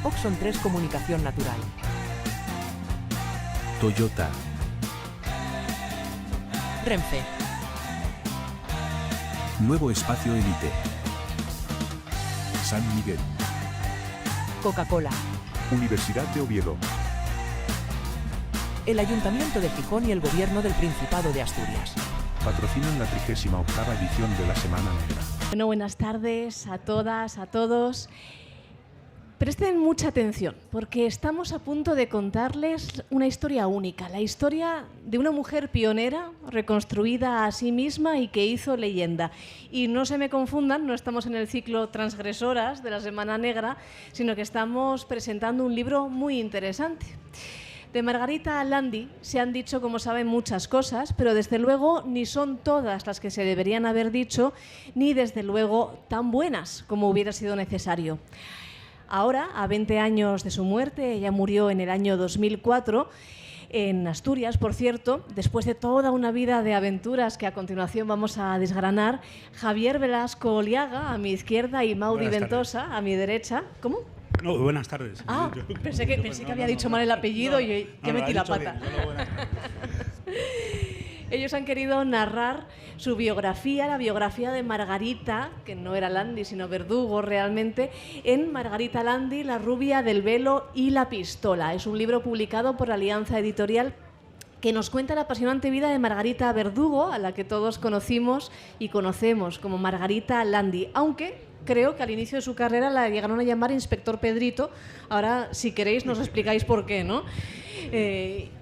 Oxon 3 Comunicación Natural. Toyota. Renfe. Nuevo Espacio Elite. San Miguel. Coca-Cola. Universidad de Oviedo. El Ayuntamiento de Gijón y el Gobierno del Principado de Asturias. Patrocinan la 38ª edición de la Semana Negra. Bueno, buenas tardes a todas, a todos. Presten mucha atención, porque estamos a punto de contarles una historia única, la historia de una mujer pionera, reconstruida a sí misma y que hizo leyenda. Y no se me confundan, no estamos en el ciclo Transgresoras de la Semana Negra, sino que estamos presentando un libro muy interesante. De Margarita Landi se han dicho, como saben, muchas cosas, pero desde luego ni son todas las que se deberían haber dicho, ni desde luego tan buenas como hubiera sido necesario. Ahora, a 20 años de su muerte, ella murió en el año 2004, en Asturias, por cierto, después de toda una vida de aventuras que a continuación vamos a desgranar. Javier Velasco Oliaga, a mi izquierda, y Maudi Ventosa, a mi derecha. ¿Cómo? No, buenas tardes. Ah, pensé que había dicho mal el apellido y que metí la pata. Ellos han querido narrar su biografía, la biografía de Margarita, que no era Landi, sino Verdugo realmente, en Margarita Landi, la rubia del velo y la pistola. Es un libro publicado por Alianza Editorial que nos cuenta la apasionante vida de Margarita Verdugo, a la que todos conocimos y conocemos como Margarita Landi, aunque creo que al inicio de su carrera la llegaron a llamar Inspector Pedrito. Ahora, si queréis, nos explicáis por qué, ¿no?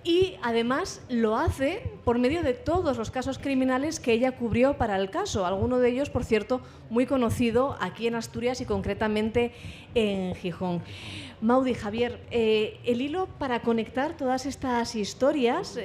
Y además lo hace por medio de todos los casos criminales que ella cubrió para el caso. Alguno de ellos, por cierto, muy conocido aquí en Asturias y concretamente en Gijón. Maudi, Javier, el hilo para conectar todas estas historias,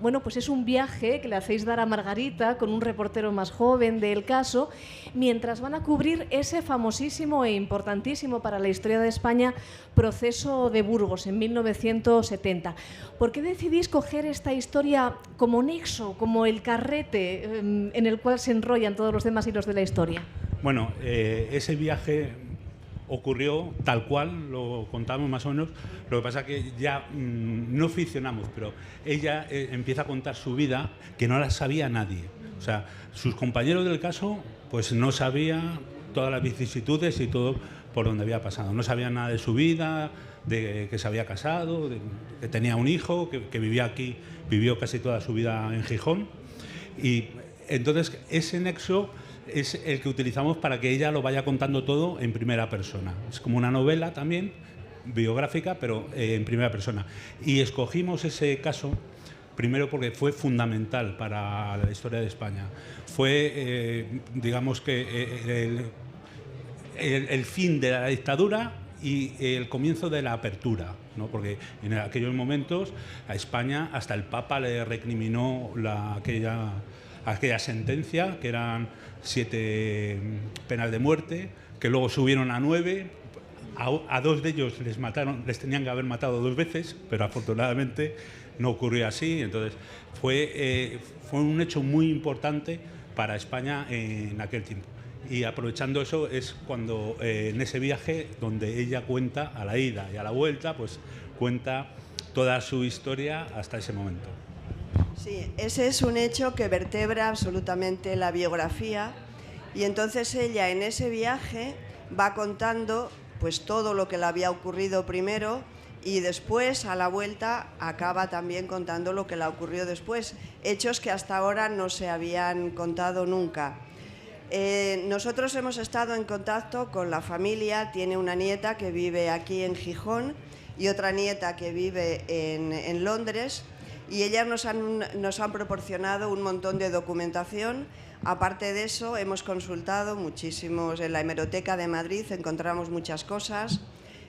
bueno, pues es un viaje que le hacéis dar a Margarita con un reportero más joven del caso, mientras van a cubrir ese famosísimo e importantísimo para la historia de España proceso de Burgos en 1970. ¿Por qué decidís coger esta historia como nexo, como el carrete en el cual se enrollan todos los demás hilos de la historia? Bueno, ese viaje ocurrió tal cual, lo contamos más o menos. Lo que pasa es que ya no ficcionamos, pero ella empieza a contar su vida que no la sabía nadie. O sea, sus compañeros del caso pues no sabían todas las vicisitudes y todo por donde había pasado. No sabían nada de su vida, de que se había casado, de que tenía un hijo, que vivía aquí, vivió casi toda su vida en Gijón. Y entonces ese nexo es el que utilizamos para que ella lo vaya contando todo en primera persona. Es como una novela también, biográfica, pero en primera persona. Y escogimos ese caso primero porque fue fundamental para la historia de España. Fue, digamos que, el fin de la dictadura y el comienzo de la apertura, ¿no? Porque en aquellos momentos a España hasta el Papa le recriminó aquella sentencia, que eran 7 penas de muerte, que luego subieron a 9. A 2 de ellos les tenían que haber matado 2 veces, pero afortunadamente no ocurrió así. Entonces fue un hecho muy importante para España en aquel tiempo. Y aprovechando eso es cuando en ese viaje donde ella cuenta a la ida y a la vuelta, pues cuenta toda su historia hasta ese momento. Sí, ese es un hecho que vertebra absolutamente la biografía, y entonces ella en ese viaje va contando pues todo lo que le había ocurrido primero, y después a la vuelta acaba también contando lo que le ocurrió después, hechos que hasta ahora no se habían contado nunca. Nosotros hemos estado en contacto con la familia. Tiene una nieta que vive aquí en Gijón y otra nieta que vive en Londres, y ellas nos han proporcionado un montón de documentación. Aparte de eso, hemos consultado muchísimos en la Hemeroteca de Madrid, encontramos muchas cosas,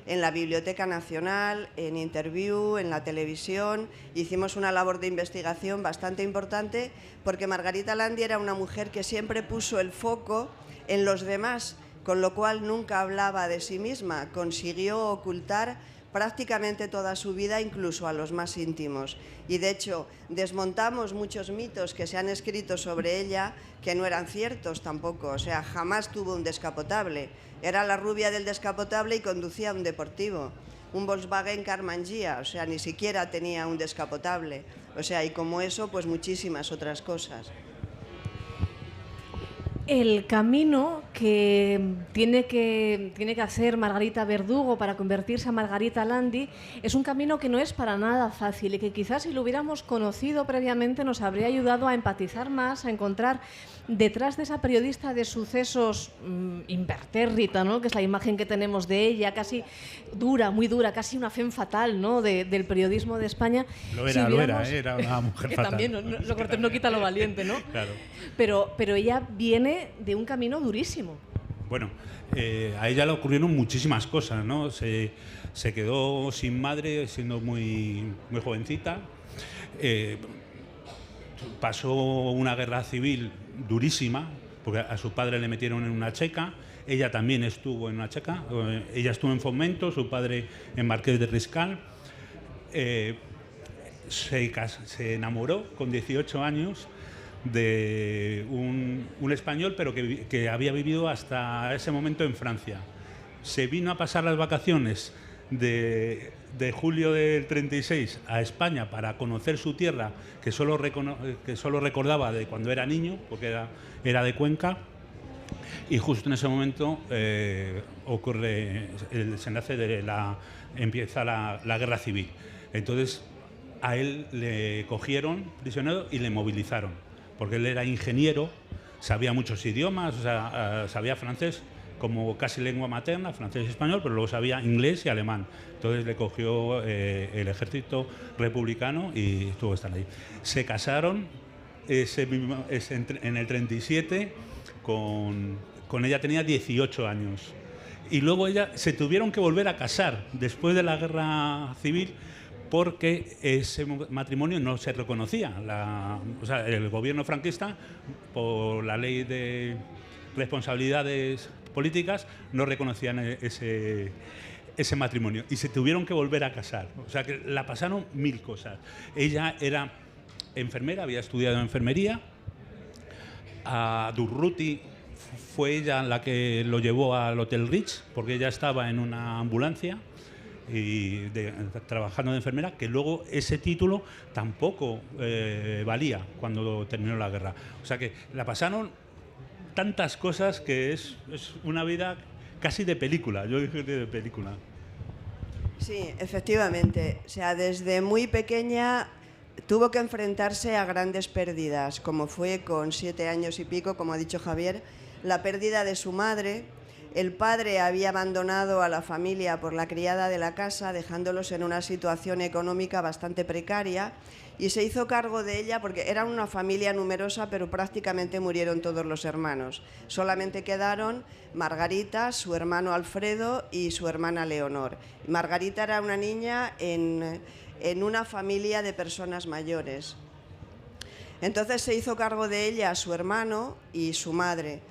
en la Biblioteca Nacional, en Interview, en la televisión. Hicimos una labor de investigación bastante importante, porque Margarita Landi era una mujer que siempre puso el foco en los demás, con lo cual nunca hablaba de sí misma. Consiguió ocultar prácticamente toda su vida, incluso a los más íntimos. Y de hecho, desmontamos muchos mitos que se han escrito sobre ella que no eran ciertos tampoco. O sea, jamás tuvo un descapotable. Era la rubia del descapotable y conducía un deportivo, un Volkswagen Carmangia, o sea, ni siquiera tenía un descapotable. O sea, y como eso, pues muchísimas otras cosas. El camino que tiene que hacer Margarita Verdugo para convertirse a Margarita Landi es un camino que no es para nada fácil y que quizás si lo hubiéramos conocido previamente nos habría ayudado a empatizar más, a encontrar detrás de esa periodista de sucesos impertérrita, ¿no?, que es la imagen que tenemos de ella, casi dura, muy dura, casi una femme fatal, ¿no?, del periodismo de España. Era una mujer que fatal. También, lo cortés no quita lo valiente, ¿no? Claro. Pero ella viene de un camino durísimo. Bueno, a ella le ocurrieron muchísimas cosas, ¿no? Se quedó sin madre siendo muy jovencita. Pasó una guerra civil durísima, porque a su padre le metieron en una checa, ella también estuvo en una checa, ella estuvo en Fomento, su padre en Marqués de Riscal. Se enamoró con 18 años de un español, pero que había vivido hasta ese momento en Francia. Se vino a pasar las vacaciones de julio del 36 a España para conocer su tierra, que solo recordaba de cuando era niño, porque era de Cuenca, y justo en ese momento ocurre el desenlace empieza la guerra civil. Entonces a él le cogieron prisionero y le movilizaron, porque él era ingeniero, sabía muchos idiomas, o sea, sabía francés como casi lengua materna, francés y español, pero luego sabía inglés y alemán. Entonces le cogió el ejército republicano y estuvo estar ahí. Se casaron en el 37 con ella tenía 18 años. Y luego se tuvieron que volver a casar después de la guerra civil porque ese matrimonio no se reconocía. O sea, el gobierno franquista, por la ley de responsabilidades políticas, no reconocían ese matrimonio y se tuvieron que volver a casar. O sea, que la pasaron mil cosas. Ella era enfermera, había estudiado enfermería. A Durruti fue ella la que lo llevó al Hotel Ritz, porque ella estaba en una ambulancia y trabajando de enfermera, que luego ese título tampoco valía cuando terminó la guerra. O sea que la pasaron tantas cosas que es una vida casi de película, yo digo de película. Sí, efectivamente. O sea, desde muy pequeña tuvo que enfrentarse a grandes pérdidas, como fue con 7 años y pico, como ha dicho Javier, la pérdida de su madre. El padre había abandonado a la familia por la criada de la casa, dejándolos en una situación económica bastante precaria, y se hizo cargo de ella porque era una familia numerosa, pero prácticamente murieron todos los hermanos. Solamente quedaron Margarita, su hermano Alfredo y su hermana Leonor. Margarita era una niña en una familia de personas mayores. Entonces se hizo cargo de ella su hermano y su madre.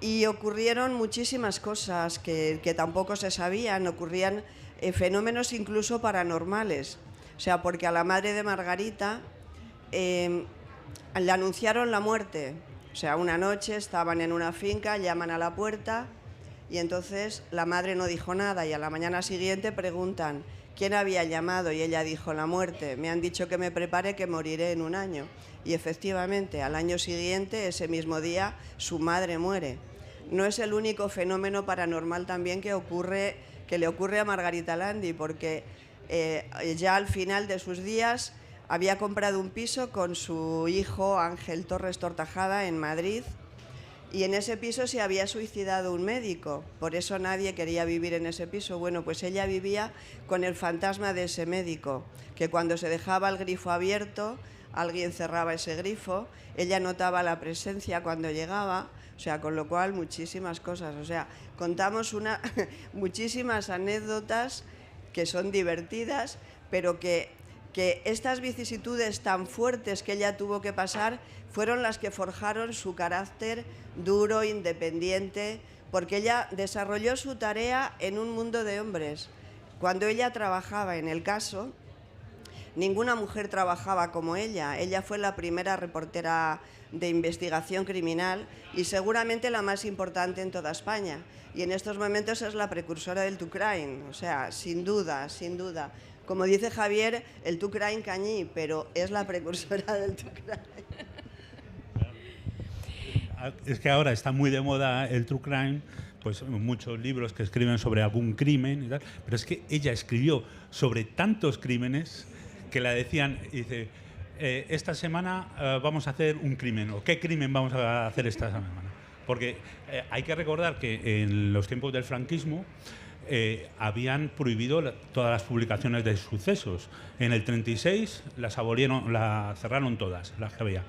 Y ocurrieron muchísimas cosas que tampoco se sabían, ocurrían fenómenos incluso paranormales. O sea, porque a la madre de Margarita le anunciaron la muerte. O sea, una noche estaban en una finca, llaman a la puerta y entonces la madre no dijo nada y a la mañana siguiente preguntan quién había llamado y ella dijo la muerte. Me han dicho que me prepare que moriré en un año. Y efectivamente, al año siguiente, ese mismo día, su madre muere. No es el único fenómeno paranormal también que le ocurre a Margarita Landi, porque ya al final de sus días había comprado un piso con su hijo Ángel Torres Tortajada en Madrid, y en ese piso se había suicidado un médico, por eso nadie quería vivir en ese piso. Bueno, pues ella vivía con el fantasma de ese médico, que cuando se dejaba el grifo abierto, alguien cerraba ese grifo, ella notaba la presencia cuando llegaba, o sea, con lo cual muchísimas cosas. O sea, contamos muchísimas anécdotas que son divertidas, pero que estas vicisitudes tan fuertes que ella tuvo que pasar fueron las que forjaron su carácter duro, independiente, porque ella desarrolló su tarea en un mundo de hombres. Cuando ella trabajaba en el caso, ninguna mujer trabajaba como ella. Ella fue la primera reportera de investigación criminal y seguramente la más importante en toda España. Y en estos momentos es la precursora del true crime, o sea, sin duda, sin duda. Como dice Javier, el true crime cañí, pero es la precursora del true crime. Es que ahora está muy de moda el true crime, pues muchos libros que escriben sobre algún crimen y tal, pero es que ella escribió sobre tantos crímenes que la decían, dice, esta semana vamos a hacer un crimen, o qué crimen vamos a hacer esta semana. Porque hay que recordar que en los tiempos del franquismo habían prohibido todas las publicaciones de sucesos. En el 36 las abolieron, las cerraron todas, las que había.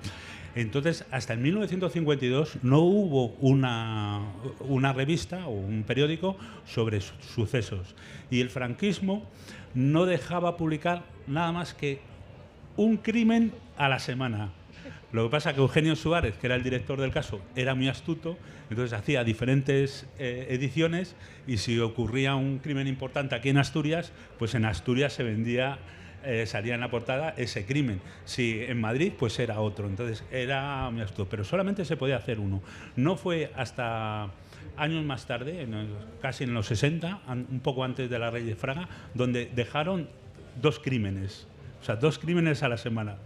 Entonces, hasta en 1952 no hubo una revista o un periódico sobre sucesos. Y el franquismo no dejaba publicar nada más que un crimen a la semana. Lo que pasa es que Eugenio Suárez, que era el director del caso, era muy astuto, entonces hacía diferentes ediciones y si ocurría un crimen importante aquí en Asturias, pues en Asturias se vendía, salía en la portada ese crimen. Si en Madrid, pues era otro. Entonces era muy astuto, pero solamente se podía hacer uno. No fue hasta años más tarde, casi en los 60, un poco antes de la Ley de Fraga, donde dejaron 2 crímenes. O sea, 2 crímenes a la semana.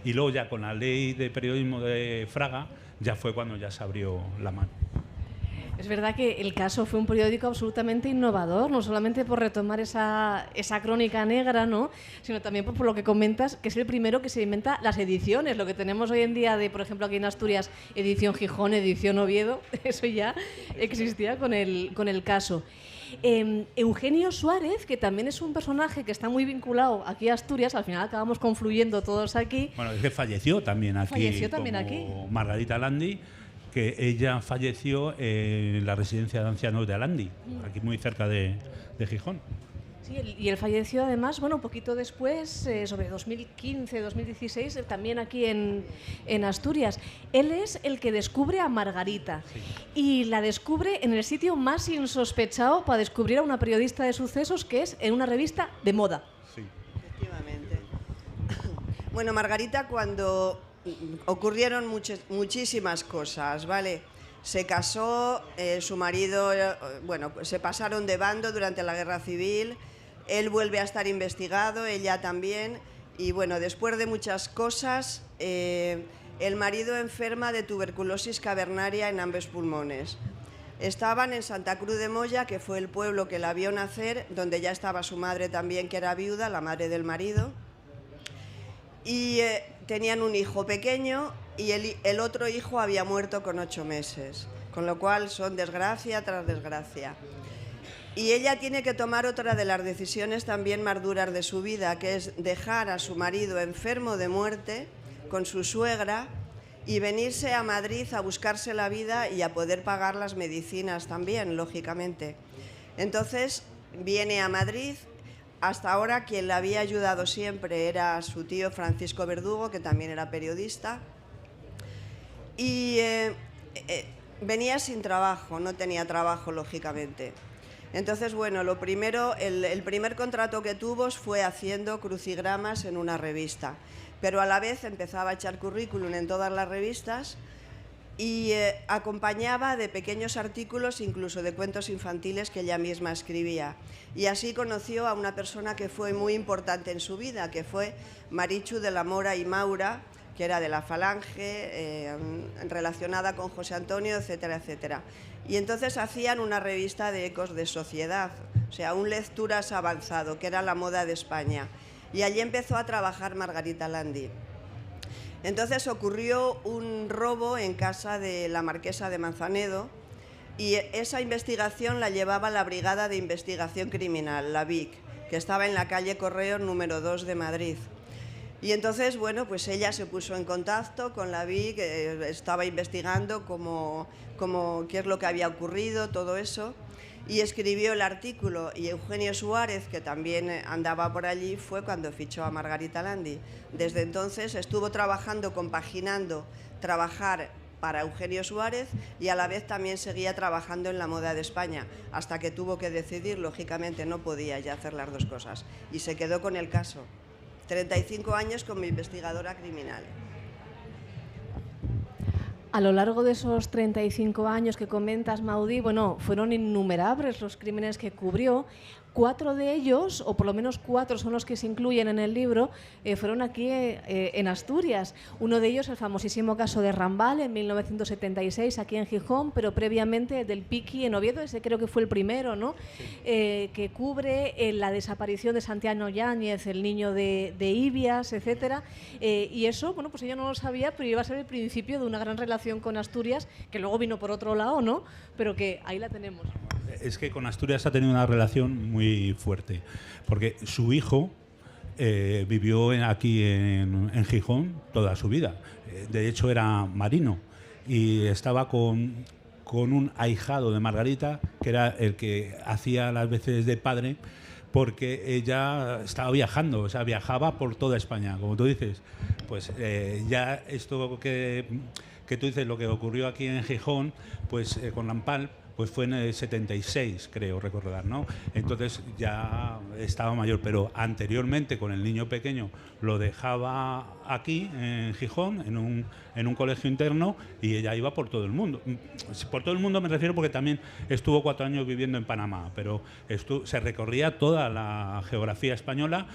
Y luego ya con la ley de periodismo de Fraga, ya fue cuando ya se abrió la mano. Es verdad que El Caso fue un periódico absolutamente innovador, no solamente por retomar esa crónica negra, ¿no?, sino también por lo que comentas, que es el primero que se inventa las ediciones. Lo que tenemos hoy en día de, por ejemplo, aquí en Asturias, edición Gijón, edición Oviedo, eso ya existía con el Caso. Eugenio Suárez, que también es un personaje que está muy vinculado aquí a Asturias, al final acabamos confluyendo todos aquí. Bueno, es que falleció también aquí. Falleció también como aquí. Margarita Landi, que ella falleció en la residencia de ancianos de Alandi, aquí muy cerca de Gijón. Sí, y él falleció además, bueno, un poquito después, sobre 2015, 2016, también aquí en Asturias. Él es el que descubre a Margarita, sí, y la descubre en el sitio más insospechado para descubrir a una periodista de sucesos, que es en una revista de moda. Sí. Efectivamente. Bueno, Margarita, cuando ocurrieron muchísimas cosas, ¿vale? Se casó, su marido, bueno, se pasaron de bando durante la Guerra Civil, él vuelve a estar investigado, ella también, y bueno, después de muchas cosas, el marido enferma de tuberculosis cavernaria en ambos pulmones. Estaban en Santa Cruz de Moya, que fue el pueblo que la vio nacer, donde ya estaba su madre también, que era viuda, la madre del marido, y tenían un hijo pequeño, y el otro hijo había muerto con 8 meses, con lo cual son desgracia tras desgracia. Y ella tiene que tomar otra de las decisiones también más duras de su vida, que es dejar a su marido enfermo de muerte con su suegra y venirse a Madrid a buscarse la vida y a poder pagar las medicinas también, lógicamente. Entonces viene a Madrid. Hasta ahora quien la había ayudado siempre era su tío Francisco Verdugo, que también era periodista. Y venía sin trabajo, no tenía trabajo, lógicamente. Entonces, bueno, lo primero, el primer contrato que tuvo fue haciendo crucigramas en una revista, pero a la vez empezaba a echar currículum en todas las revistas y acompañaba de pequeños artículos, incluso de cuentos infantiles que ella misma escribía. Y así conoció a una persona que fue muy importante en su vida, que fue Marichu de la Mora y Maura, que era de la Falange, relacionada con José Antonio, etcétera, etcétera. Y entonces hacían una revista de ecos de sociedad, o sea, un lecturas avanzado, que era la moda de España. Y allí empezó a trabajar Margarita Landi. Entonces ocurrió un robo en casa de la marquesa de Manzanedo y esa investigación la llevaba la Brigada de Investigación Criminal, la BIC, que estaba en la calle Correos número 2 de Madrid. Y entonces, bueno, pues ella se puso en contacto con la BIC, estaba investigando qué es lo que había ocurrido, todo eso, y escribió el artículo. Y Eugenio Suárez, que también andaba por allí, fue cuando fichó a Margarita Landi. Desde entonces estuvo trabajando, compaginando, trabajar para Eugenio Suárez y a la vez también seguía trabajando en la moda de España, hasta que tuvo que decidir, lógicamente no podía ya hacer las dos cosas, y se quedó con el caso. 35 años como investigadora criminal. A lo largo de esos 35 años que comentas, Maudí, bueno, fueron innumerables los crímenes que cubrió. 4 de ellos, o por lo menos 4 son los que se incluyen en el libro, fueron aquí en Asturias. Uno de ellos, el famosísimo caso de Rambal, en 1976, aquí en Gijón, pero previamente el del Piqui en Oviedo, ese creo que fue el primero, ¿no? Sí. Que cubre la desaparición de Santiago Yáñez, el niño de Ibias, etcétera. Y eso, bueno, pues ella no lo sabía, pero iba a ser el principio de una gran relación con Asturias, que luego vino por otro lado, ¿no? Pero que ahí la tenemos. Es que con Asturias ha tenido una relación muy fuerte, porque su hijo vivió aquí en Gijón toda su vida. De hecho, era marino y estaba con un ahijado de Margarita, que era el que hacía las veces de padre, porque ella estaba viajando, o sea, viajaba por toda España, como tú dices. Pues ya esto que tú dices, lo que ocurrió aquí en Gijón, pues con Rambal, pues fue en el 76, creo recordar, ¿no? Entonces ya estaba mayor, pero anteriormente con el niño pequeño lo dejaba aquí en Gijón, en un colegio interno, y ella iba por todo el mundo. Por todo el mundo me refiero porque también estuvo 4 años viviendo en Panamá, pero se recorría toda la geografía española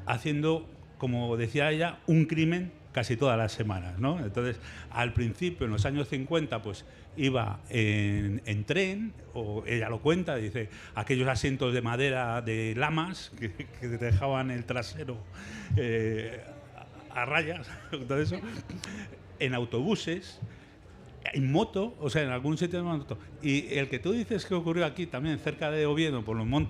haciendo, como decía ella, un crimen casi todas las semanas, ¿no? Entonces, al principio, en los años 50, pues iba en tren, o ella lo cuenta, dice, aquellos asientos de madera de lamas que dejaban el trasero a rayas, todo eso, en autobuses, en moto, o sea, en algún sitio de moto. Y el que tú dices que ocurrió aquí, también cerca de Oviedo,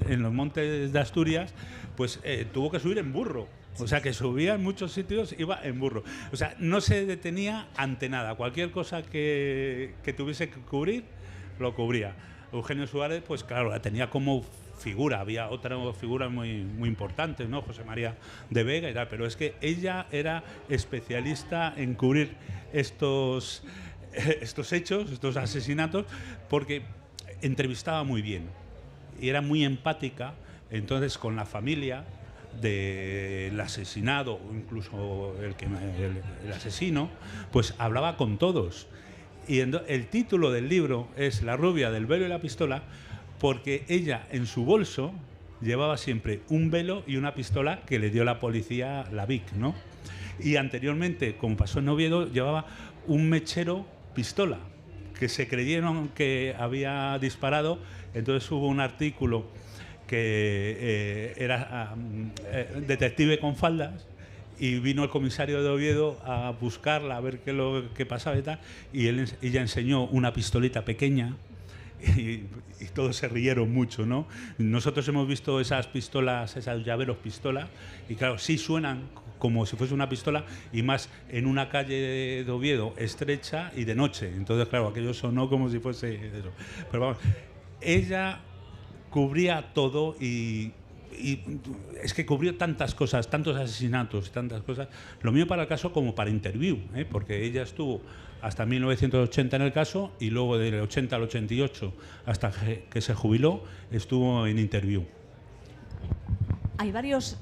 en los montes de Asturias, pues tuvo que subir en burro. O sea, que subía en muchos sitios, iba en burro. O sea, no se detenía ante nada. Cualquier cosa que tuviese que cubrir, lo cubría. Eugenio Suárez, pues claro, la tenía como figura. Había otras figuras muy importantes, ¿no? José María de Vega y tal. Pero es que ella era especialista en cubrir estos hechos, estos asesinatos, porque entrevistaba muy bien. Y era muy empática, entonces, con la familia del asesinado, o incluso el asesino, pues hablaba con todos. Y el título del libro es La rubia del velo y la pistola, porque ella en su bolso llevaba siempre un velo y una pistola que le dio la policía, la Vic, ¿no? Y anteriormente, como pasó en Oviedo, llevaba un mechero pistola, que se creyeron que había disparado. Entonces hubo un artículo que era detective con faldas, y vino el comisario de Oviedo a buscarla, a ver qué pasaba y tal, y ella enseñó una pistolita pequeña, y todos se rieron mucho, ¿no? Nosotros hemos visto esas pistolas, esos llaveros pistola, y claro, sí suenan como si fuese una pistola, y más en una calle de Oviedo estrecha y de noche. Entonces, claro, aquello sonó como si fuese eso. Pero vamos, ella cubría todo, y es que cubrió tantas cosas, tantos asesinatos, tantas cosas. Lo mío para el caso como para Interview, porque ella estuvo hasta 1980 en el caso, y luego del 80 al 88, hasta que se jubiló, estuvo en Interview. Hay varios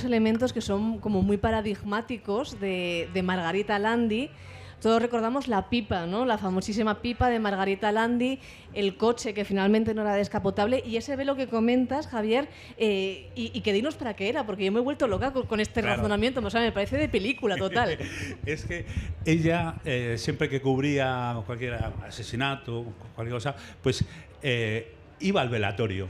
elementos que son como muy paradigmáticos de Margarita Landi. Todos recordamos la pipa, ¿no? La famosísima pipa de Margarita Landi, el coche que finalmente no era descapotable, y ese velo que comentas, Javier, y que dinos para qué era, porque yo me he vuelto loca con este razonamiento, o sea, me parece de película total. Es que ella, siempre que cubría cualquier asesinato, cualquier cosa, pues iba al velatorio.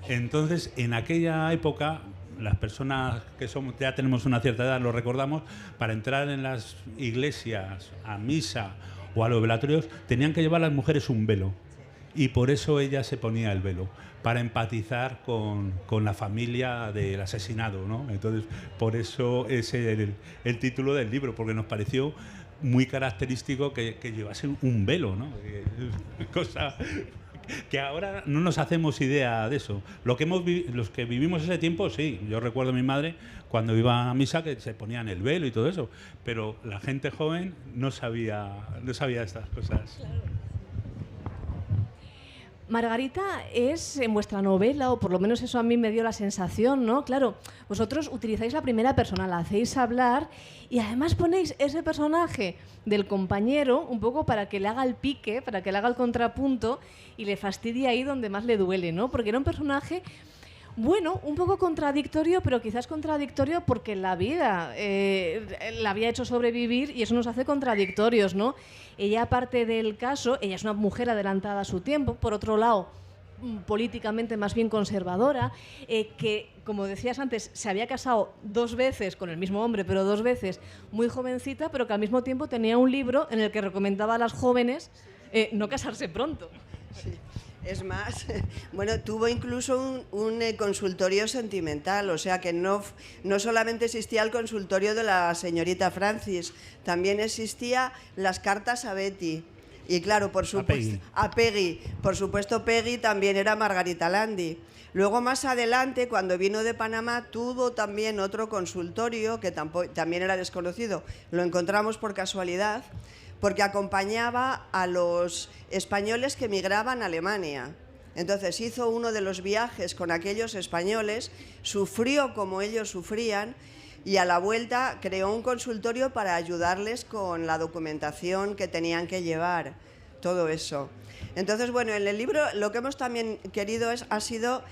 Entonces, en aquella época, las personas que ya tenemos una cierta edad, lo recordamos, para entrar en las iglesias a misa o a los velatorios tenían que llevar las mujeres un velo, y por eso ella se ponía el velo, para empatizar con la familia del asesinado, ¿no? Entonces, por eso es el título del libro, porque nos pareció muy característico que llevasen un velo, ¿no? Cosa que ahora no nos hacemos idea de eso. Los que vivimos ese tiempo, sí. Yo recuerdo a mi madre cuando iba a misa que se ponían el velo y todo eso, pero la gente joven no sabía estas cosas. Margarita es en vuestra novela, o por lo menos eso a mí me dio la sensación, ¿no? Claro, vosotros utilizáis la primera persona, la hacéis hablar y además ponéis ese personaje del compañero un poco para que le haga el pique, para que le haga el contrapunto y le fastidie ahí donde más le duele, ¿no? Porque era un personaje, bueno, un poco contradictorio, pero quizás contradictorio porque la vida la había hecho sobrevivir y eso nos hace contradictorios, ¿no? Ella, aparte del caso, ella es una mujer adelantada a su tiempo, por otro lado, políticamente más bien conservadora, que, como decías antes, se había casado 2 veces con el mismo hombre, pero 2 veces muy jovencita, pero que al mismo tiempo tenía un libro en el que recomendaba a las jóvenes no casarse pronto. Sí. Es más, bueno, tuvo incluso un consultorio sentimental, o sea que no solamente existía el consultorio de la señorita Francis, también existía las cartas a Betty. Y claro, por supuesto, a Peggy. Por supuesto, Peggy también era Margarita Landi. Luego, más adelante, cuando vino de Panamá, tuvo también otro consultorio que también era desconocido. Lo encontramos por casualidad, porque acompañaba a los españoles que emigraban a Alemania. Entonces hizo uno de los viajes con aquellos españoles, sufrió como ellos sufrían y a la vuelta creó un consultorio para ayudarles con la documentación que tenían que llevar, todo eso. Entonces, bueno, en el libro lo que hemos también querido ha sido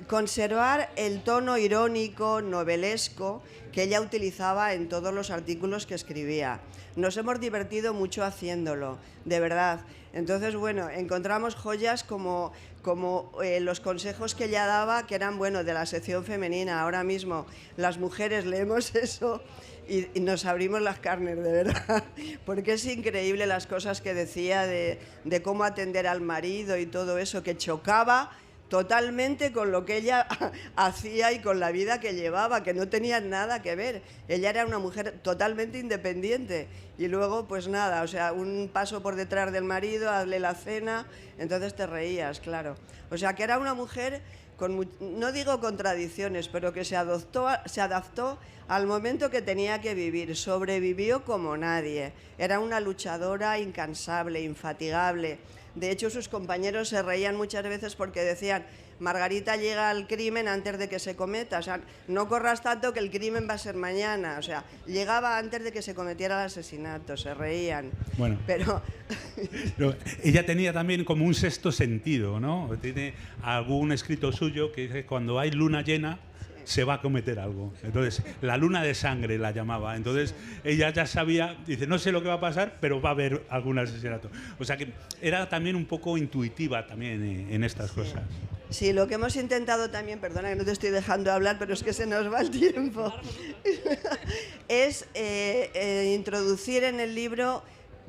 conservar el tono irónico, novelesco que ella utilizaba en todos los artículos que escribía. Nos hemos divertido mucho haciéndolo, de verdad. Entonces, bueno, encontramos joyas como los consejos que ella daba, que eran, bueno, de la sección femenina. Ahora mismo las mujeres leemos eso y nos abrimos las carnes, de verdad, porque es increíble las cosas que decía de cómo atender al marido y todo eso, que chocaba totalmente con lo que ella hacía y con la vida que llevaba, que no tenía nada que ver. Ella era una mujer totalmente independiente y luego, pues nada, o sea, un paso por detrás del marido, hazle la cena, entonces te reías, claro. O sea, que era una mujer con, no digo contradicciones, pero que se adaptó al momento que tenía que vivir, sobrevivió como nadie. Era una luchadora incansable, infatigable. De hecho, sus compañeros se reían muchas veces porque decían: Margarita llega al crimen antes de que se cometa, o sea, no corras tanto que el crimen va a ser mañana, o sea, llegaba antes de que se cometiera el asesinato, se reían. Bueno, pero ella tenía también como un sexto sentido, ¿no? Tiene algún escrito suyo que dice que cuando hay luna llena se va a cometer algo. Entonces, la luna de sangre la llamaba. Entonces, ella ya sabía, dice, no sé lo que va a pasar, pero va a haber algún asesinato. O sea que era también un poco intuitiva también en estas cosas. Sí, lo que hemos intentado también, perdona que no te estoy dejando hablar, pero es que se nos va el tiempo, es introducir en el libro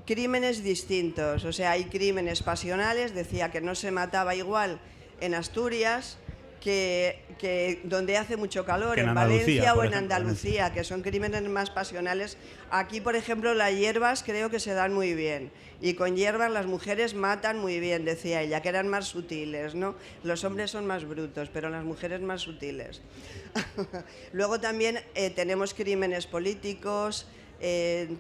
crímenes distintos. O sea, hay crímenes pasionales, decía que no se mataba igual en Asturias que donde hace mucho calor, en Valencia o en Andalucía, que son crímenes más pasionales. Aquí, por ejemplo, las hierbas creo que se dan muy bien, y con hierbas las mujeres matan muy bien, decía ella, que eran más sutiles, ¿no? Los hombres son más brutos, pero las mujeres más sutiles. Luego también tenemos crímenes políticos,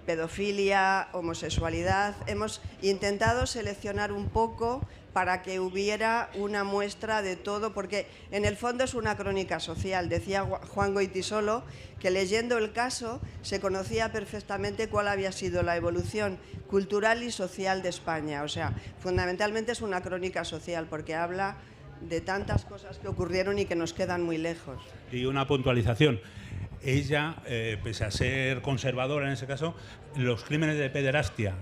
pedofilia, homosexualidad. Hemos intentado seleccionar un poco para que hubiera una muestra de todo, porque en el fondo es una crónica social. Decía Juan Goytisolo que leyendo el caso se conocía perfectamente cuál había sido la evolución cultural y social de España. O sea, fundamentalmente es una crónica social porque habla de tantas cosas que ocurrieron y que nos quedan muy lejos. Y una puntualización. Ella, pese a ser conservadora en ese caso, los crímenes de pederastia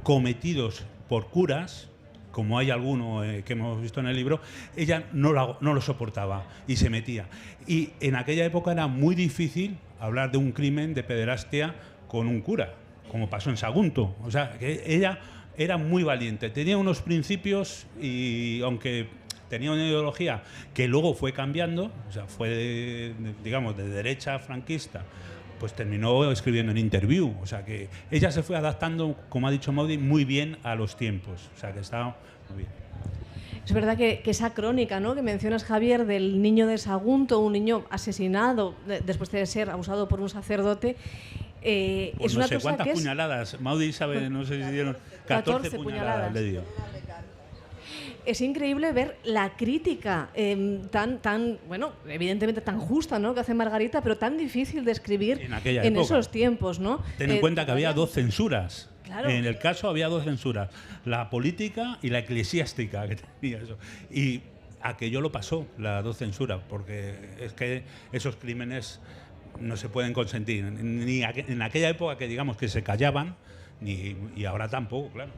cometidos por curas, como hay alguno que hemos visto en el libro, ella no lo soportaba y se metía. Y en aquella época era muy difícil hablar de un crimen de pederastia con un cura, como pasó en Sagunto. O sea, que ella era muy valiente, tenía unos principios y aunque tenía una ideología que luego fue cambiando, o sea, fue, digamos, de derecha franquista, pues terminó escribiendo en Interview. O sea que ella se fue adaptando, como ha dicho Maudie, muy bien a los tiempos. O sea que está muy bien. Es verdad que esa crónica, ¿no?, que mencionas, Javier, del niño de Sagunto, un niño asesinado después de ser abusado por un sacerdote, es una no sé cosa cuántas que es... puñaladas, Maudi sabe, no sé si dieron 14 puñaladas le dio. Es increíble ver la crítica bueno, evidentemente tan justa, ¿no?, que hace Margarita, pero tan difícil de escribir en esos tiempos, ¿no? Ten en cuenta que había 2 censuras. Claro. En el caso había 2 censuras, la política y la eclesiástica que tenía eso. Y aquello lo pasó, las 2 censuras, porque es que esos crímenes no se pueden consentir, ni en aquella época que digamos que se callaban, y ahora tampoco, claro.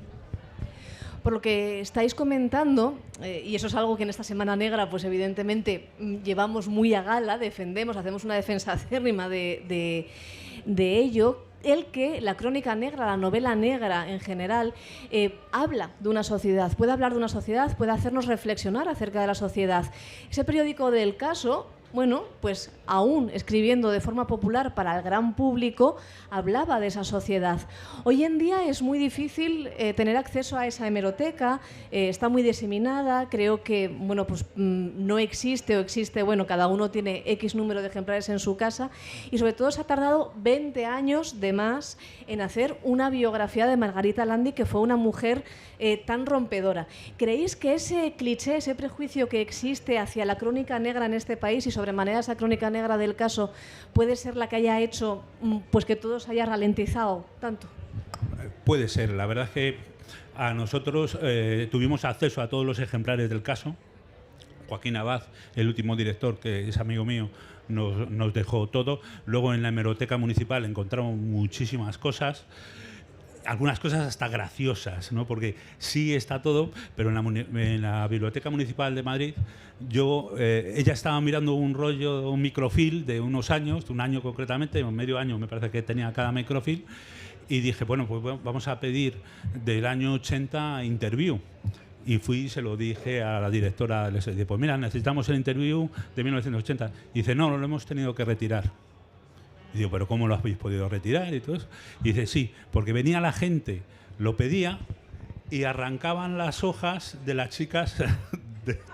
Por lo que estáis comentando, y eso es algo que en esta Semana Negra, pues evidentemente llevamos muy a gala, defendemos, hacemos una defensa acérrima de ello, el que la crónica negra, la novela negra en general, habla de una sociedad, puede hablar de una sociedad, puede hacernos reflexionar acerca de la sociedad. Ese periódico del Caso, bueno, pues aún escribiendo de forma popular para el gran público, hablaba de esa sociedad. Hoy en día es muy difícil tener acceso a esa hemeroteca, está muy diseminada, creo que bueno, pues, no existe o existe, bueno, cada uno tiene X número de ejemplares en su casa, y sobre todo se ha tardado 20 años de más en hacer una biografía de Margarita Landi, que fue una mujer tan rompedora. ¿Creéis que ese cliché, ese prejuicio que existe hacia la crónica negra en este país y sobremanera esa crónica negra del Caso puede ser la que haya hecho pues que todo se haya ralentizado tanto? Puede ser, la verdad es que a nosotros tuvimos acceso a todos los ejemplares del Caso. Joaquín Abad, el último director, que es amigo mío, nos dejó todo. Luego en la hemeroteca municipal encontramos muchísimas cosas. Algunas cosas hasta graciosas, ¿no? Porque sí está todo, pero en la Biblioteca Municipal de Madrid, ella estaba mirando un rollo, un microfilm de unos años, de un año concretamente, medio año me parece que tenía cada microfilm, y dije, bueno, pues vamos a pedir del año 80 interview. Y fui y se lo dije a la directora, les dije, pues mira, necesitamos el interview de 1980. Y dice, no, lo hemos tenido que retirar. Y digo, ¿pero cómo lo habéis podido retirar? Y todo eso. Y dice, sí, porque venía la gente, lo pedía y arrancaban las hojas de las chicas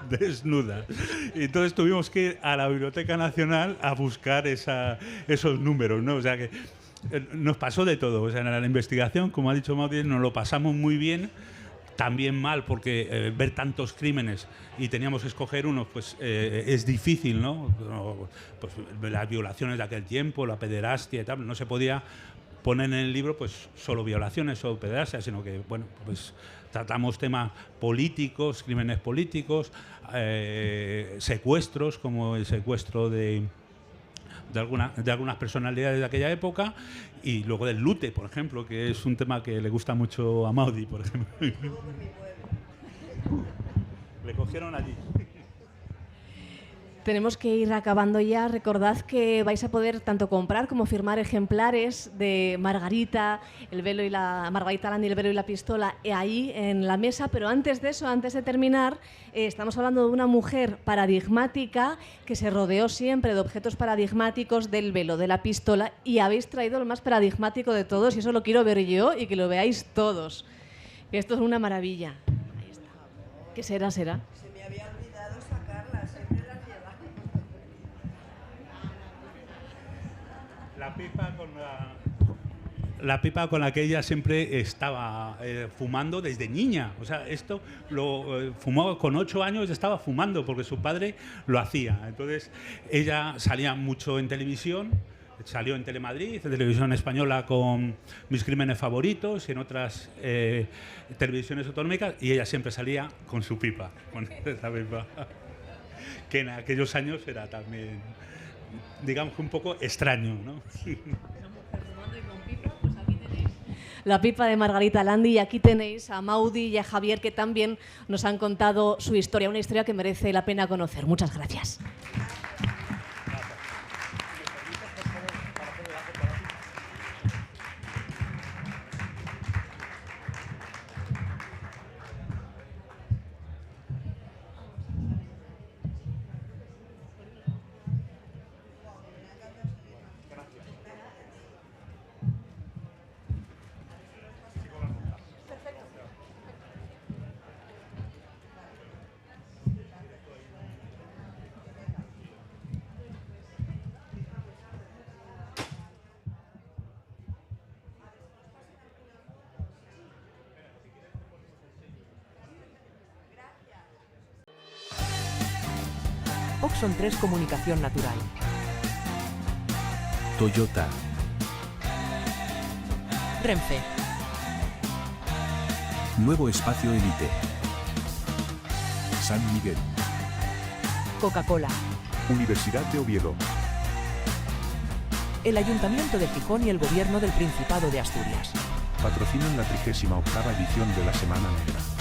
desnudas. Y entonces tuvimos que ir a la Biblioteca Nacional a buscar esos números, ¿no? O sea que nos pasó de todo. O sea, en la investigación, como ha dicho Maudi, nos lo pasamos muy bien. También mal, porque ver tantos crímenes y teníamos que escoger uno, pues es difícil, ¿no? Pues las violaciones de aquel tiempo, la pederastia y tal, no se podía poner en el libro pues solo violaciones o pederastia, sino que, bueno, pues tratamos temas políticos, crímenes políticos, secuestros, como el secuestro de algunas personalidades de aquella época, y luego del lute, por ejemplo, que es un tema que le gusta mucho a Maudi, por ejemplo. Le cogieron allí. Tenemos que ir acabando ya. Recordad que vais a poder tanto comprar como firmar ejemplares de Margarita, Margarita Landi, El velo y la pistola, ahí en la mesa. Pero antes de eso, antes de terminar, estamos hablando de una mujer paradigmática que se rodeó siempre de objetos paradigmáticos, del velo, de la pistola, y habéis traído el más paradigmático de todos, y eso lo quiero ver yo y que lo veáis todos. Esto es una maravilla. Ahí está. ¿Qué será? Se me había olvidado sacarla, siempre las llevaba. La pipa con la que ella siempre estaba fumando desde niña. O sea, esto lo fumó con 8 años, estaba fumando porque su padre lo hacía. Entonces, ella salía mucho en televisión, salió en Telemadrid, en Televisión Española con Mis crímenes favoritos y en otras televisiones autonómicas, y ella siempre salía con su pipa, con esa pipa, que en aquellos años era también, digamos, un poco extraño, ¿no? La pipa de Margarita Landi, y aquí tenéis a Maudi y a Javier, que también nos han contado su historia, una historia que merece la pena conocer. Muchas gracias. Oxon 3 Comunicación Natural. Toyota. Renfe. Nuevo Espacio Elite. San Miguel. Coca-Cola. Universidad de Oviedo. El Ayuntamiento de Gijón y el Gobierno del Principado de Asturias. Patrocinan la 38ª edición de la Semana Negra.